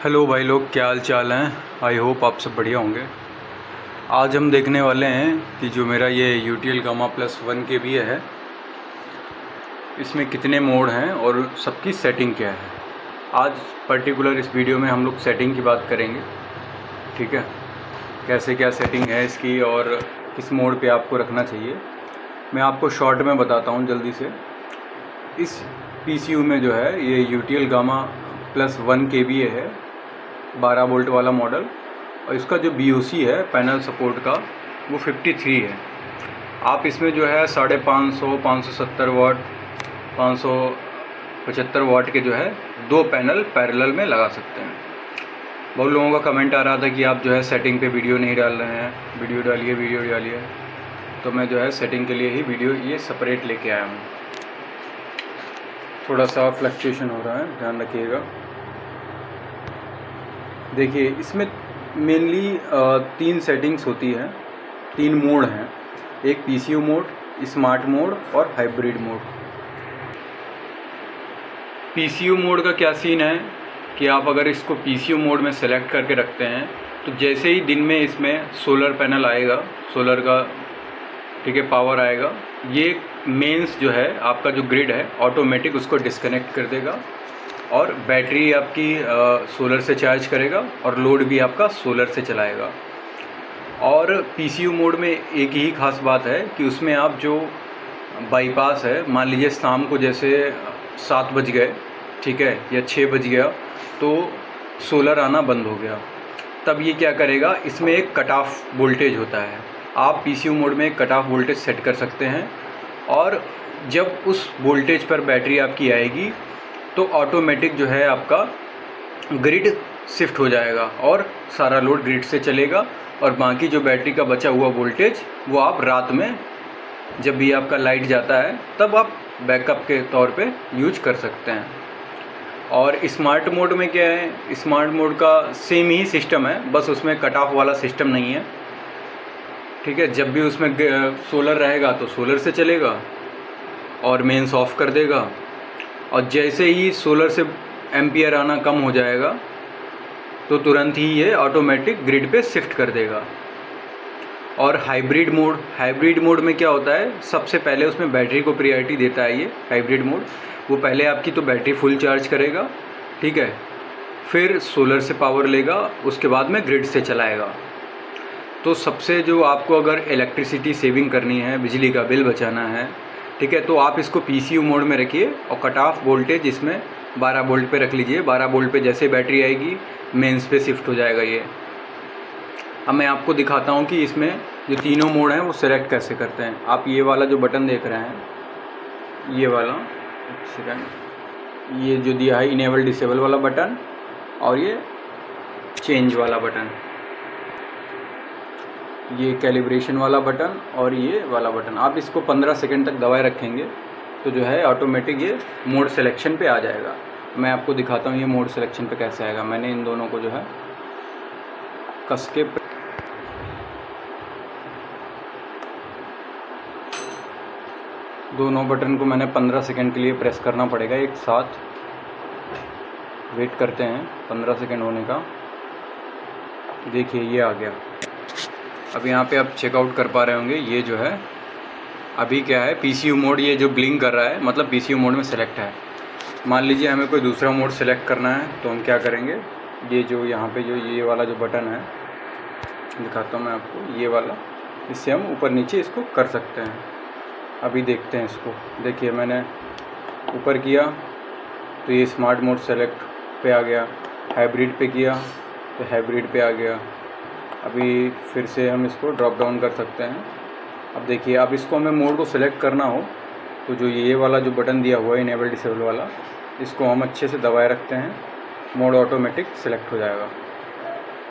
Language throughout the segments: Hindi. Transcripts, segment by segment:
हेलो भाई लोग, क्या हाल चाल हैं। आई होप आप सब बढ़िया होंगे। आज हम देखने वाले हैं कि जो मेरा ये यूटीएल गामा प्लस 1 KB है, इसमें कितने मोड हैं और सबकी सेटिंग क्या है। आज पर्टिकुलर इस वीडियो में हम लोग सेटिंग की बात करेंगे, ठीक है। कैसे क्या सेटिंग है इसकी और किस मोड पे आपको रखना चाहिए, मैं आपको शॉर्ट में बताता हूँ जल्दी से। इस PCU में जो है ये यूटीएल गामा प्लस 1 KB है, 12 वोल्ट वाला मॉडल, और इसका जो BOC है पैनल सपोर्ट का वो 53 है। आप इसमें जो है 550, 570 वाट, 575 वाट के जो है 2 पैनल पैरेलल में लगा सकते हैं। बहुत लोगों का कमेंट आ रहा था कि आप जो है सेटिंग पे वीडियो नहीं डाल रहे हैं, वीडियो डालिए। तो मैं जो है सेटिंग के लिए ही वीडियो ये सेपरेट लेके आया हूँ। थोड़ा सा फ्लक्चुएशन हो रहा है, ध्यान रखिएगा। देखिए, इसमें मेनली 3 सेटिंग्स होती हैं, 3 मोड हैं। एक PCU मोड, स्मार्ट मोड और हाइब्रिड मोड। PCU मोड का क्या सीन है कि आप अगर इसको PCU मोड में सेलेक्ट करके रखते हैं तो जैसे ही दिन में इसमें सोलर पैनल आएगा, सोलर का ठीक है पावर आएगा, ये मेंस जो है आपका जो ग्रिड है ऑटोमेटिक उसको डिस्कनेक्ट कर देगा और बैटरी आपकी सोलर से चार्ज करेगा और लोड भी आपका सोलर से चलाएगा। और PCU मोड में एक ही खास बात है कि उसमें आप जो बाईपास है, मान लीजिए शाम को जैसे 7 बज गए, ठीक है, या 6 बज गया तो सोलर आना बंद हो गया, तब ये क्या करेगा, इसमें एक कट ऑफ वोल्टेज होता है। आप PCU मोड में एक कट ऑफ वोल्टेज सेट कर सकते हैं और जब उस वोल्टेज पर बैटरी आपकी आएगी तो ऑटोमेटिक जो है आपका ग्रिड शिफ्ट हो जाएगा और सारा लोड ग्रिड से चलेगा और बाकी जो बैटरी का बचा हुआ वोल्टेज वो आप रात में जब भी आपका लाइट जाता है तब आप बैकअप के तौर पे यूज कर सकते हैं। और स्मार्ट मोड में क्या है, स्मार्ट मोड का सेम ही सिस्टम है, बस उसमें कट ऑफ वाला सिस्टम नहीं है, ठीक है। जब भी उसमें सोलर रहेगा तो सोलर से चलेगा और मेंस ऑफ कर देगा, और जैसे ही सोलर से एम्पियर आना कम हो जाएगा तो तुरंत ही ये ऑटोमेटिक ग्रिड पे शिफ्ट कर देगा। और हाइब्रिड मोड में क्या होता है, सबसे पहले उसमें बैटरी को प्रायोरिटी देता है ये हाइब्रिड मोड। वो पहले आपकी तो बैटरी फुल चार्ज करेगा, ठीक है, फिर सोलर से पावर लेगा, उसके बाद में ग्रिड से चलाएगा। तो सबसे जो आपको अगर इलेक्ट्रिसिटी सेविंग करनी है, बिजली का बिल बचाना है, ठीक है, तो आप इसको PCU मोड में रखिए और कट ऑफ वोल्टेज इसमें 12 वोल्ट पे रख लीजिए। 12 वोल्ट पे जैसे बैटरी आएगी मेंस पे शिफ्ट हो जाएगा ये। अब मैं आपको दिखाता हूँ कि इसमें जो तीनों मोड हैं वो सेलेक्ट कैसे करते हैं। आप ये वाला जो बटन देख रहे हैं, ये वाला, एक सेकंड, ये जो दिया है इनेबल डिसेबल वाला बटन, और ये चेंज वाला बटन, ये कैलिब्रेशन वाला बटन और ये वाला बटन। आप इसको 15 सेकंड तक दबाए रखेंगे तो जो है ऑटोमेटिक ये मोड सिलेक्शन पे आ जाएगा। मैं आपको दिखाता हूँ ये मोड सिलेक्शन पे कैसे आएगा। मैंने इन दोनों को जो है कस के दोनों बटन को मैंने 15 सेकंड के लिए प्रेस करना पड़ेगा एक साथ। वेट करते हैं 15 सेकंड होने का। देखिए ये आ गया। अब यहाँ पे आप चेकआउट कर पा रहे होंगे, ये जो है अभी क्या है PCU मोड, ये जो ब्लिंक कर रहा है मतलब PCU मोड में सेलेक्ट है। मान लीजिए हमें कोई दूसरा मोड सेलेक्ट करना है तो हम क्या करेंगे, ये जो यहाँ पे जो ये वाला जो बटन है दिखाता हूँ मैं आपको, ये वाला, इससे हम ऊपर नीचे इसको कर सकते हैं। अभी देखते हैं इसको। देखिए मैंने ऊपर किया तो ये स्मार्ट मोड सेलेक्ट पे आ गया, हाइब्रिड पे किया तो हाइब्रिड पे आ गया। अभी फिर से हम इसको ड्रॉप डाउन कर सकते हैं। अब देखिए, अब इसको हमें मोड को सिलेक्ट करना हो तो जो ये वाला जो बटन दिया हुआ है इनेबल डिसेबल वाला, इसको हम अच्छे से दबाए रखते हैं, मोड ऑटोमेटिक सिलेक्ट हो जाएगा,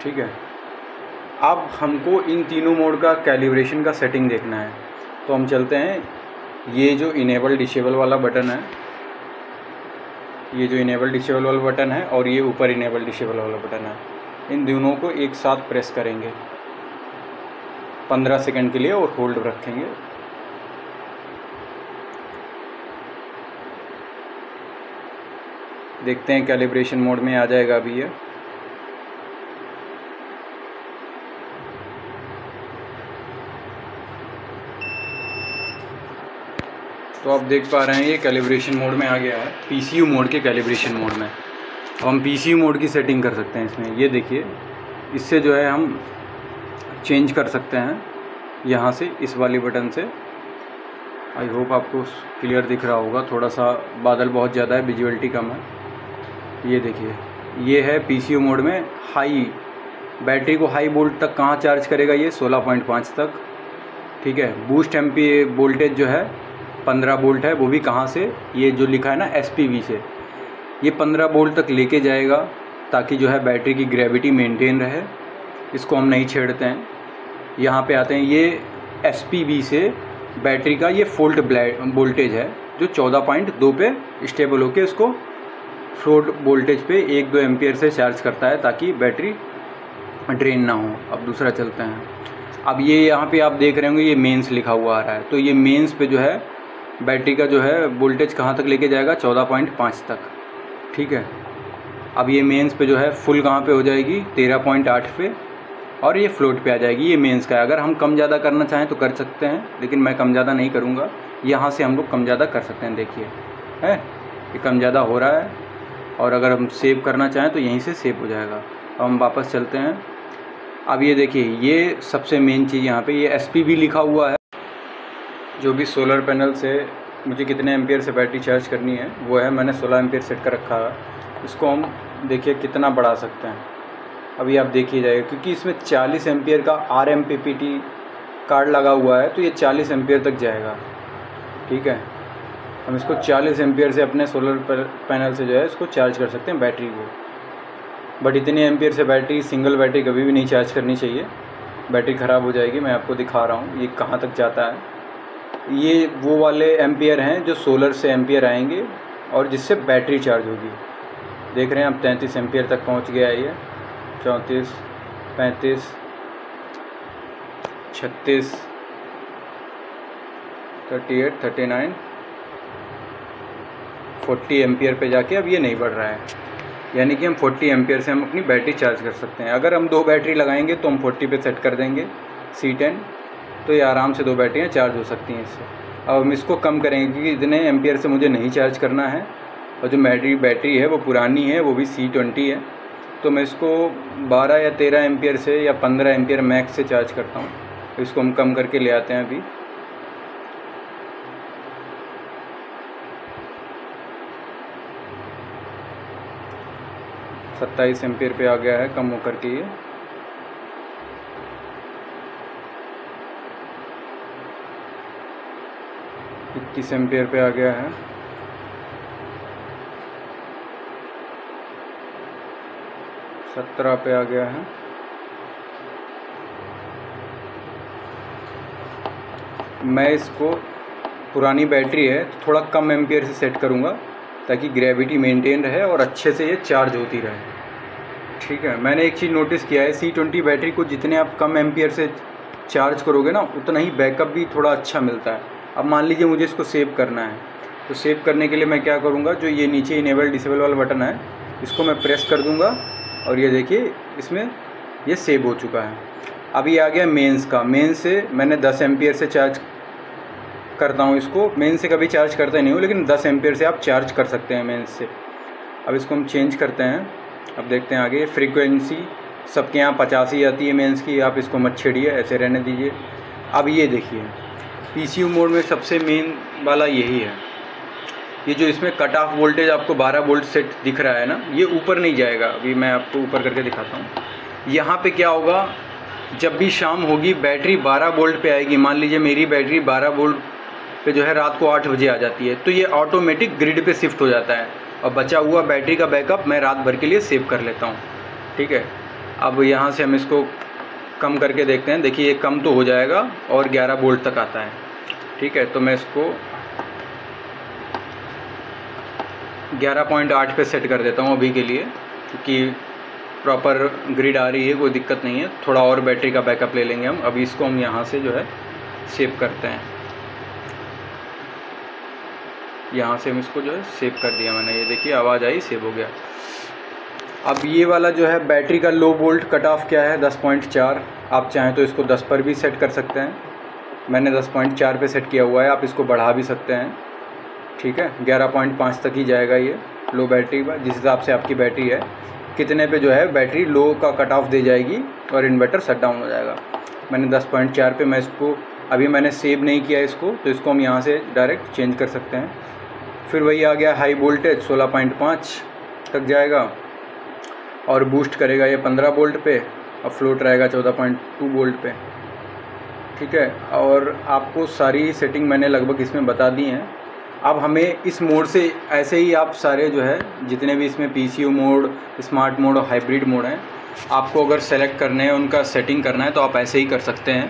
ठीक है। अब हमको इन तीनों मोड का कैलिब्रेशन का सेटिंग देखना है तो हम चलते हैं, ये जो इनेबल डिसेबल वाला बटन है, ये जो इनेबल डिसेबल वाला बटन है और ये ऊपर इनेबल डिसेबल वाला बटन है, इन दोनों को एक साथ प्रेस करेंगे 15 सेकंड के लिए और होल्ड रखेंगे। देखते हैं कैलिब्रेशन मोड में आ जाएगा अभी ये। तो आप देख पा रहे हैं ये कैलिब्रेशन मोड में आ गया है, पीसीयू मोड के कैलिब्रेशन मोड में। अब हम पीसीयू मोड की सेटिंग कर सकते हैं इसमें। ये देखिए, इससे जो है हम चेंज कर सकते हैं यहाँ से, इस वाली बटन से। आई होप आपको क्लियर दिख रहा होगा, थोड़ा सा बादल बहुत ज़्यादा है, विजुअलिटी कम है। ये देखिए, ये है पीसीयू मोड में हाई, बैटरी को हाई वोल्ट तक कहाँ चार्ज करेगा, ये 16.5 तक। ठीक है, बूस्ट एम्पी वोल्टेज जो है 15 वोल्ट है, वो भी कहाँ से, ये जो लिखा है ना एसपीवी से, ये 15 वोल्ट तक लेके जाएगा, ताकि जो है बैटरी की ग्रेविटी मेंटेन रहे। इसको हम नहीं छेड़ते हैं। यहाँ पे आते हैं, ये एसपीवी से बैटरी का ये फोल्ट वोल्टेज है जो 14.2 पे स्टेबल होके इसको फ्लोट वोल्टेज पे 1-2 एम्पियर से चार्ज करता है, ताकि बैटरी ड्रेन ना हो। अब दूसरा चलते हैं। अब ये यहाँ पे आप देख रहे होंगे, ये मेंस लिखा हुआ आ रहा है, तो ये मेंस पे जो है बैटरी का जो है वोल्टेज कहाँ तक लेके जाएगा, 14.5 तक। ठीक है, अब ये मेंस पे जो है फुल कहाँ पे हो जाएगी, 13.8 पे, और ये फ्लोट पे आ जाएगी। ये मेंस का है। अगर हम कम ज़्यादा करना चाहें तो कर सकते हैं, लेकिन मैं कम ज़्यादा नहीं करूँगा। यहाँ से हम लोग कम ज़्यादा कर सकते हैं। देखिए है, ये कम ज़्यादा हो रहा है, और अगर हम सेव करना चाहें तो यहीं से सेव हो जाएगा। अब हम वापस चलते हैं। अब ये देखिए, ये सबसे मेन चीज़ यहाँ पे ये एसपीवी लिखा हुआ है। जो भी सोलर पैनल से मुझे कितने एम्पियर से बैटरी चार्ज करनी है वो है, मैंने 16 एम्पियर सेट कर रखा है। इसको हम देखिए कितना बढ़ा सकते हैं, अभी आप देखिए जाइए, क्योंकि इसमें 40 एम्पियर का RMPPT कार्ड लगा हुआ है, तो ये 40 एम्पियर तक जाएगा। ठीक है, हम इसको 40 एम्पियर से अपने सोलर पैनल से जो है इसको चार्ज कर सकते हैं बैटरी को। बट इतनी एम्पियर से बैटरी, सिंगल बैटरी कभी भी नहीं चार्ज करनी चाहिए, बैटरी ख़राब हो जाएगी। मैं आपको दिखा रहा हूँ ये कहाँ तक जाता है। ये वो वाले एम्पियर हैं जो सोलर से एम्पियर आएंगे और जिससे बैटरी चार्ज होगी। देख रहे हैं अब 33 एम्पियर तक पहुँच गया है ये। 34, 35, 36, 38, 39, 40 एम्पियर पे जाके अब ये नहीं बढ़ रहा है, यानी कि हम 40 एम्पियर से हम अपनी बैटरी चार्ज कर सकते हैं। अगर हम 2 बैटरी लगाएंगे तो हम 40 पे सेट कर देंगे C10, तो ये आराम से 2 बैटरियाँ चार्ज हो सकती हैं इससे। अब हम इसको कम करेंगे, क्योंकि इतने एम्पियर से मुझे नहीं चार्ज करना है, और जो बैटरी है वो पुरानी है, वो भी C20 है, तो मैं इसको 12 या 13 एम्पियर से या 15 एम्पियर मैक्स से चार्ज करता हूँ। तो इसको हम कम करके ले आते हैं। अभी सत्ताईस एम्पियर पे आ गया है कम होकर के। ये 21 एम्पियर पे आ गया है। 17 पे आ गया है। मैं इसको, पुरानी बैटरी है तो थोड़ा कम एम्पियर से सेट करूँगा, ताकि ग्रेविटी मेंटेन रहे और अच्छे से ये चार्ज होती रहे। ठीक है, मैंने एक चीज़ नोटिस किया है, C20 बैटरी को जितने आप कम एम्पियर से चार्ज करोगे ना, उतना ही बैकअप भी थोड़ा अच्छा मिलता है। अब मान लीजिए मुझे इसको सेव करना है, तो सेव करने के लिए मैं क्या करूँगा, जो ये नीचे इनेबल डिसेबल वाला बटन है, इसको मैं प्रेस कर दूँगा, और ये देखिए इसमें ये सेव हो चुका है। अब ये आ गया मेंस का। मेंस से मैंने 10 एम्पियर से चार्ज करता हूँ इसको। मेंस से कभी चार्ज करता नहीं हूँ, लेकिन 10 एम्पियर से आप चार्ज कर सकते हैं मेंस से। अब इसको हम चेंज करते हैं। अब देखते हैं आगे। फ्रीक्वेंसी सबके यहाँ 50 ही आती है मेंस की, आप इसको मत छेड़िए, ऐसे रहने दीजिए। अब ये देखिए, पीसीयू मोड में सबसे मेन वाला यही है। ये जो इसमें कट ऑफ वोल्टेज आपको 12 वोल्ट सेट दिख रहा है ना, ये ऊपर नहीं जाएगा। अभी मैं आपको ऊपर करके दिखाता हूँ। यहाँ पे क्या होगा, जब भी शाम होगी बैटरी 12 वोल्ट पे आएगी। मान लीजिए मेरी बैटरी 12 वोल्ट पे जो है रात को 8 बजे आ जाती है, तो ये ऑटोमेटिक ग्रिड पे शिफ्ट हो जाता है, और बचा हुआ बैटरी का बैकअप मैं रात भर के लिए सेव कर लेता हूँ। ठीक है, अब यहाँ से हम इसको कम करके देखते हैं। देखिए ये कम तो हो जाएगा और 11 वोल्ट तक आता है। ठीक है, तो मैं इसको 11.8 पे सेट कर देता हूँ अभी के लिए, क्योंकि प्रॉपर ग्रिड आ रही है, कोई दिक्कत नहीं है। थोड़ा और बैटरी का बैकअप ले लेंगे हम। अभी इसको हम यहाँ से जो है सेव करते हैं। यहाँ से हम इसको जो है सेव कर दिया मैंने। ये देखिए आवाज़ आई, सेव हो गया। अब ये वाला जो है बैटरी का लो वोल्ट कट ऑफ क्या है, 10.4। आप चाहें तो इसको 10 पर भी सेट कर सकते हैं। मैंने 10.4 पे सेट किया हुआ है, आप इसको बढ़ा भी सकते हैं। ठीक है, 11.5 तक ही जाएगा ये लो बैटरी पर, जिस हिसाब से आपकी बैटरी है कितने पे जो है बैटरी लो का कट ऑफ दे जाएगी और इन्वर्टर शट डाउन हो जाएगा। मैंने 10.4 पे, मैं इसको अभी मैंने सेव नहीं किया इसको, तो इसको हम यहाँ से डायरेक्ट चेंज कर सकते हैं। फिर वही आ गया हाई वोल्टेज 16.5 तक जाएगा और बूस्ट करेगा ये 15 वोल्ट पे और फ्लोट रहेगा 14.2 वोल्ट पे, ठीक है। और आपको सारी सेटिंग मैंने लगभग इसमें बता दी हैं। अब हमें इस मोड से ऐसे ही आप सारे जो है जितने भी इसमें PCO मोड, स्मार्ट मोड और हाइब्रिड मोड हैं, आपको अगर सेलेक्ट करने हैं, उनका सेटिंग करना है तो आप ऐसे ही कर सकते हैं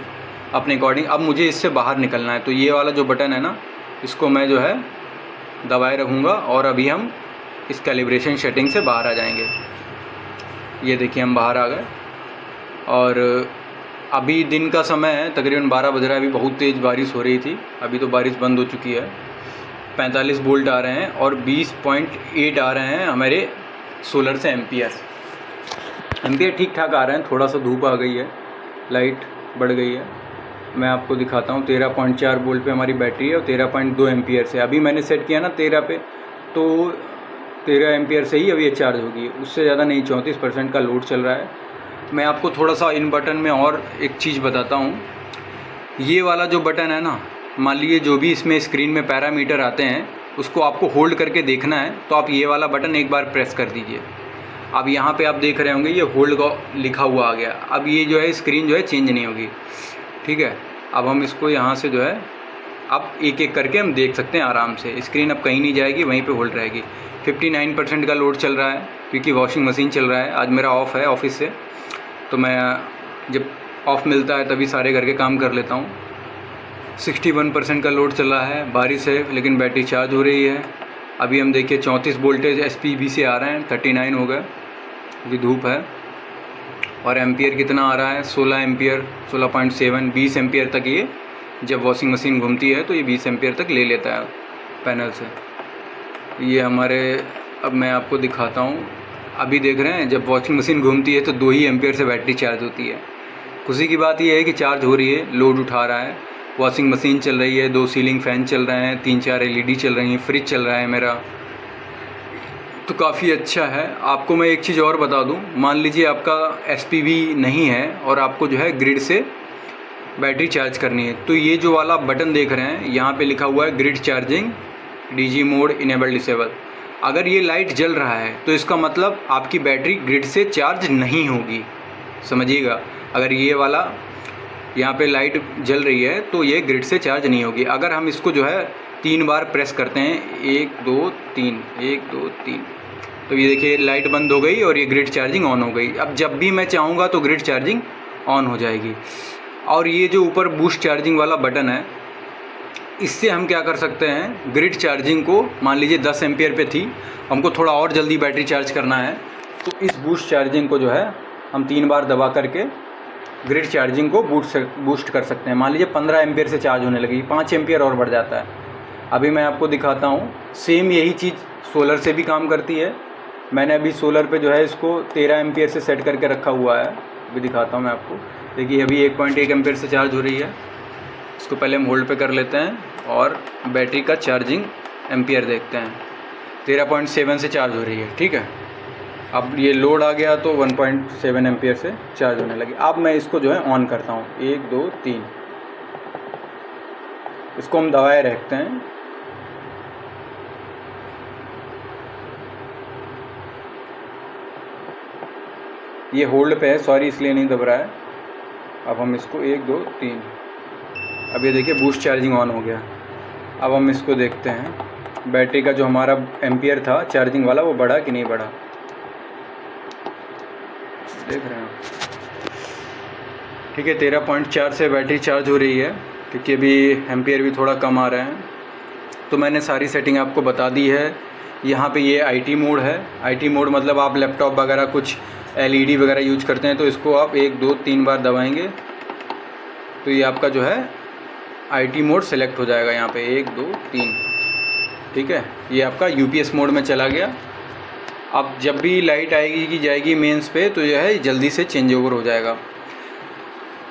अपने अकॉर्डिंग। अब मुझे इससे बाहर निकलना है तो ये वाला जो बटन है ना, इसको मैं जो है दबाए रखूँगा और अभी हम इस कैलिब्रेशन सेटिंग से बाहर आ जाएंगे। ये देखिए हम बाहर आ गए और अभी दिन का समय है, तकरीबन 12 बज रहा है। अभी बहुत तेज़ बारिश हो रही थी, अभी तो बारिश बंद हो चुकी है। 45 वोल्ट आ रहे हैं और 20.8 आ रहे हैं हमारे सोलर से एम्पियर ठीक ठाक आ रहे हैं। थोड़ा सा धूप आ गई है, लाइट बढ़ गई है। मैं आपको दिखाता हूँ, 13.4 वोल्ट पे हमारी बैटरी है और 13.2 एम्पियर से अभी मैंने सेट किया ना 13 पे, तो 13 एम्पियर से ही अभी ये चार्ज होगी, उससे ज़्यादा नहीं। 34% का लोड चल रहा है। मैं आपको थोड़ा सा इन बटन में और एक चीज़ बताता हूँ। ये वाला जो बटन है ना, मान लीजिए जो भी इसमें स्क्रीन में पैरामीटर आते हैं उसको आपको होल्ड करके देखना है, तो आप ये वाला बटन एक बार प्रेस कर दीजिए। अब यहाँ पे आप देख रहे होंगे ये होल्ड का लिखा हुआ आ गया। अब ये जो है स्क्रीन जो है चेंज नहीं होगी, ठीक है। अब हम इसको यहाँ से जो है अब एक एक करके हम देख सकते हैं आराम से। स्क्रीन अब कहीं नहीं जाएगी, वहीं पे होल्ड रहेगी। 59% का लोड चल रहा है क्योंकि वॉशिंग मशीन चल रहा है। आज मेरा ऑफ़ है ऑफिस से, तो मैं जब ऑफ़ मिलता है तभी सारे घर के काम कर लेता हूँ। 61% का लोड चल रहा है। बारिश है लेकिन बैटरी चार्ज हो रही है। अभी हम देखिए 34 वोल्टेज SPB से आ रहे हैं, 39 हो गए क्योंकि धूप है। और एम्पियर कितना आ रहा है, 16 एम्पियर, 16.7, 20 एम्पियर तक ये जब वॉशिंग मशीन घूमती है तो ये 20 एम्पियर तक ले लेता है पैनल से। ये हमारे, अब मैं आपको दिखाता हूँ। अभी देख रहे हैं जब वॉशिंग मशीन घूमती है तो 2 ही एम्पियर से बैटरी चार्ज होती है। खुशी की बात यह है कि चार्ज हो रही है, लोड उठा रहा है। वॉशिंग मशीन चल रही है, 2 सीलिंग फ़ैन चल रहे हैं, 3-4 LED चल रही हैं, फ्रिज चल रहा है मेरा, तो काफ़ी अच्छा है। आपको मैं एक चीज़ और बता दूं, मान लीजिए आपका SPB नहीं है और आपको जो है ग्रिड से बैटरी चार्ज करनी है, तो ये जो वाला बटन देख रहे हैं यहाँ पे लिखा हुआ है grid charging DG mode enable disable. अगर ये लाइट जल रहा है तो इसका मतलब आपकी बैटरी ग्रिड से चार्ज नहीं होगी, समझिएगा। अगर ये वाला यहाँ पे लाइट जल रही है तो ये ग्रिड से चार्ज नहीं होगी। अगर हम इसको जो है 3 बार प्रेस करते हैं, 1 2 3, 1 2 3, तो ये देखिए लाइट बंद हो गई और ये ग्रिड चार्जिंग ऑन हो गई। अब जब भी मैं चाहूँगा तो ग्रिड चार्जिंग ऑन हो जाएगी। और ये जो ऊपर बूस्ट चार्जिंग वाला बटन है, इससे हम क्या कर सकते हैं, ग्रिड चार्जिंग को मान लीजिए 10 एम्पियर पे थी, हमको थोड़ा और जल्दी बैटरी चार्ज करना है, तो इस बूस्ट चार्जिंग को जो है हम 3 बार दबा करके ग्रिड चार्जिंग को बूस्ट कर सकते हैं। मान लीजिए 15 एम्पियर से चार्ज होने लगी, 5 एम्पियर और बढ़ जाता है। अभी मैं आपको दिखाता हूँ, सेम यही चीज़ सोलर से भी काम करती है। मैंने अभी सोलर पे जो है इसको 13 एम्पियर से सेट करके रखा हुआ है। अभी दिखाता हूँ मैं आपको, देखिए अभी 1.1 एम्पियर से चार्ज हो रही है। इसको पहले हम होल्ड पे कर लेते हैं और बैटरी का चार्जिंग एम्पियर देखते हैं। 13.7 से चार्ज हो रही है, ठीक है। अब ये लोड आ गया तो 1.7 एम्पियर से चार्ज होने लगी। अब मैं इसको जो है ऑन करता हूँ, 1 2 3, इसको हम दबाए रखते हैं। ये होल्ड पे है, सॉरी इसलिए नहीं दब रहा है। अब हम इसको 1 2 3, अब ये देखिए बूस्ट चार्जिंग ऑन हो गया। अब हम इसको देखते हैं बैटरी का जो हमारा एम्पियर था चार्जिंग वाला, वो बढ़ा कि नहीं बढ़ा, देख रहे हैं, ठीक है। 13.4 से बैटरी चार्ज हो रही है क्योंकि अभी एम्पियर भी थोड़ा कम आ रहे हैं। तो मैंने सारी सेटिंग आपको बता दी है। यहाँ पे ये IT मोड है। IT मोड मतलब आप लैपटॉप वगैरह कुछ LED वगैरह यूज करते हैं तो इसको आप 1 2 3 बार दबाएंगे तो ये आपका जो है IT मोड सेलेक्ट हो जाएगा। यहाँ पे 1 2 3, ठीक है। ये आपका UPS मोड में चला गया। अब जब भी लाइट आएगी कि जाएगी मेंस पे तो जो है जल्दी से चेंज ओवर हो जाएगा।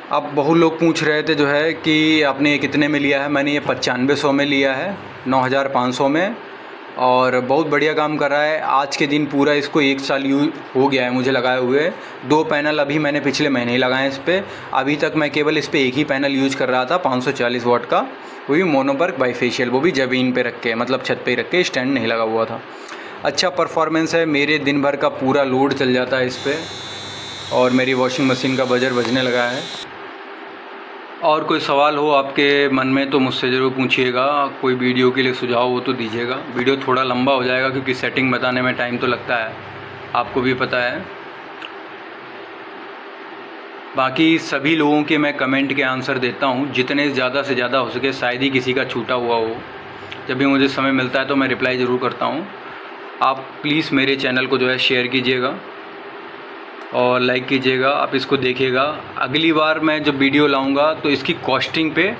अब बहुत लोग पूछ रहे थे जो है कि आपने ये कितने में लिया है। मैंने ये 9500 में लिया है, 9500 में, और बहुत बढ़िया काम कर रहा है। आज के दिन पूरा इसको 1 साल यूज हो गया है मुझे लगाए हुए। 2 पैनल अभी मैंने पिछले महीने ही लगाए हैं इस पर। अभी तक मैं केवल इस पर एक ही पैनल यूज कर रहा था 540 वाट का, वो भी मोनोबर्ग बाईफेशियल, वो भी ज़मीन पे रख के, मतलब छत पे ही रख के, स्टैंड नहीं लगा हुआ था। अच्छा परफॉर्मेंस है, मेरे दिन भर का पूरा लोड चल जाता है इस पर, और मेरी वॉशिंग मशीन का बजर बजने लगा है। और कोई सवाल हो आपके मन में तो मुझसे ज़रूर पूछिएगा। कोई वीडियो के लिए सुझाव हो तो दीजिएगा। वीडियो थोड़ा लंबा हो जाएगा क्योंकि सेटिंग बताने में टाइम तो लगता है, आपको भी पता है। बाकी सभी लोगों के मैं कमेंट के आंसर देता हूँ, जितने ज़्यादा से ज़्यादा हो सके। शायद ही किसी का छूटा हुआ हो। जब भी मुझे समय मिलता है तो मैं रिप्लाई ज़रूर करता हूँ। आप प्लीज़ मेरे चैनल को जो है शेयर कीजिएगा और लाइक कीजिएगा। आप इसको देखिएगा। अगली बार मैं जब वीडियो लाऊंगा तो इसकी कॉस्टिंग पे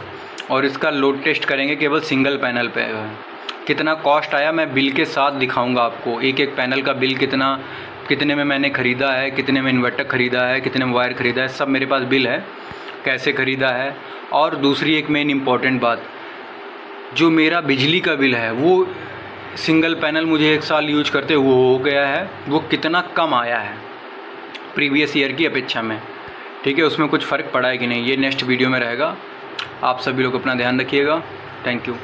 और इसका लोड टेस्ट करेंगे केवल सिंगल पैनल पे। कितना कॉस्ट आया मैं बिल के साथ दिखाऊंगा आपको। एक एक पैनल का बिल कितने में मैंने ख़रीदा है, कितने में इन्वर्टर ख़रीदा है, कितने में वायर ख़रीदा है, सब मेरे पास बिल है, कैसे ख़रीदा है। और दूसरी एक मेन इम्पॉर्टेंट बात, जो मेरा बिजली का बिल है वो सिंगल पैनल मुझे 1 साल यूज करते हुए हो गया है, वो कितना कम आया है प्रीवियस ईयर की अपेक्षा में। ठीक है, उसमें कुछ फ़र्क पड़ा है कि नहीं, ये नेक्स्ट वीडियो में रहेगा। आप सभी लोग अपना ध्यान रखिएगा। Thank you.